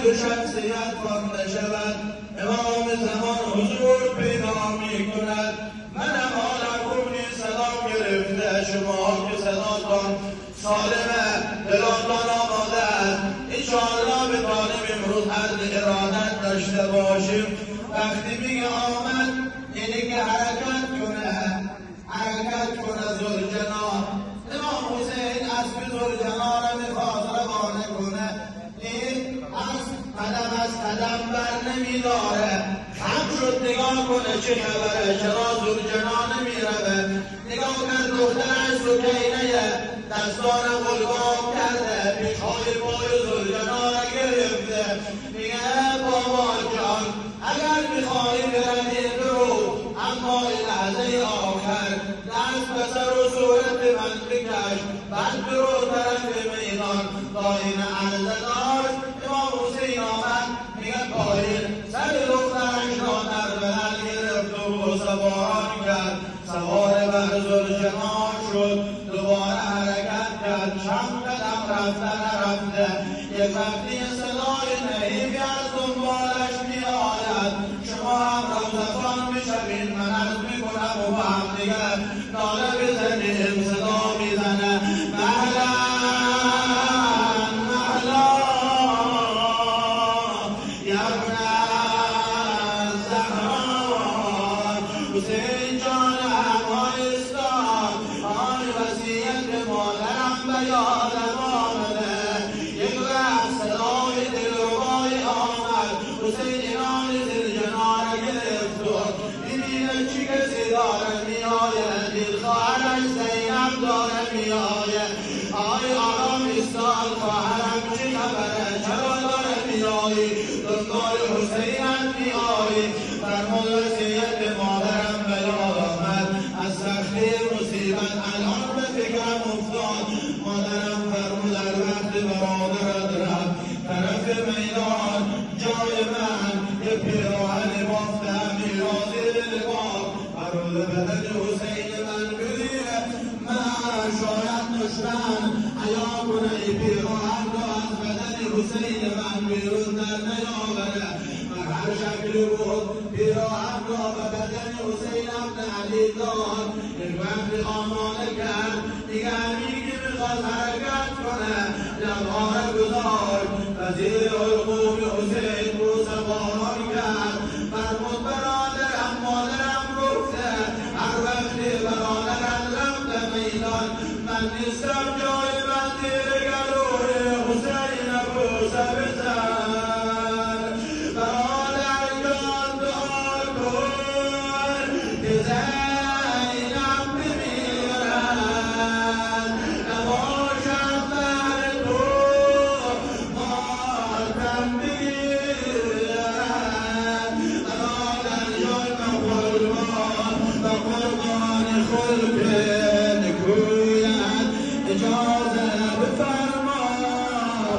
دو شخصیت خوانده شود. امام زمان حضور پیدا می کند. منم آنکونی صدا گرفته، شما که صداتان سالمه، دلاتان آماده است. انشاءالله به طالب امروز عرض ارادت داشته باشیم. وقتی میگه آمد یعنی که حرکت کنه ذوالجلال. امام حسین اسب ذوالجلال را میخواست روانه کنه. این اسب قدم از قدم بر نمیداره. خم شد نگاه کنه چه خبره، چرا ذوالجلال نمیروه. نگاه کرد دخترش سکینه دستان قلقام کرده، پیشهای پای ذوالجلال را گرفته. میگه بابا جان اگر میخواهی بروی برو، اما این لحظه آخر دست به سر و صورت من بکش، بعد برو طرف میدان. تا این عرضه داشت امام حسین آمد. میگه پایین سر دخترش را در بلند گرفت و سواران کرد. سوار بر ذوالجلال شد، دوباره حرکت کرد. چند قدم رفته یک وقتی صدای نهیبی از دنبالش میآید. شما هم روزتان میشوید، من عرض میکنم و با هم دیگه ناله بزنیم. صدا میزنه مهلا مهلا یا ابن الزهرا. حسین جان افغانستان، آن وصیت مادرم به یادم آمده. یک وقت صدای دلربای آمد. حسین ایران ذوالجلال گرفت و میبینه چی کسی داره میآید. دل خواهرش زینب داره میآید. آی آرام ایستاد خواهرم چی خبره، چرا داره میایی، دنبال حسینت میایی. فرمود وصیت مادرم به یاد آمد. از سختی مصیبت الان به فکرم افتاد. مادرم فرمود در وقت برادرت رفت طرف میدان، جای من یه پیراهن بافتم میرازی لباس برود بدن حسین من بگیره. من شاید دشمن حیا کنه ای پیراهن را از بدن حسین من بیرون در نیاوره. من هر شکلی بود پیراهن را به بدن حسین ابن علی داد. یک وقتی آماده کرد دیگه امیگی میخواست حرکت کنه، لبها را گذاشت وزیر حقوق حسین رو سواران کرد. فرمود برادرم مادرم گفته هر وقتی برادرم رفته میدان من نیستم، جای من زیر گلوی حسین بوسه بزن. برادر جان دعا کن که زینب بمیرد، نباشد بر تو ماتم بگیرد. برادر جان به قربان خلق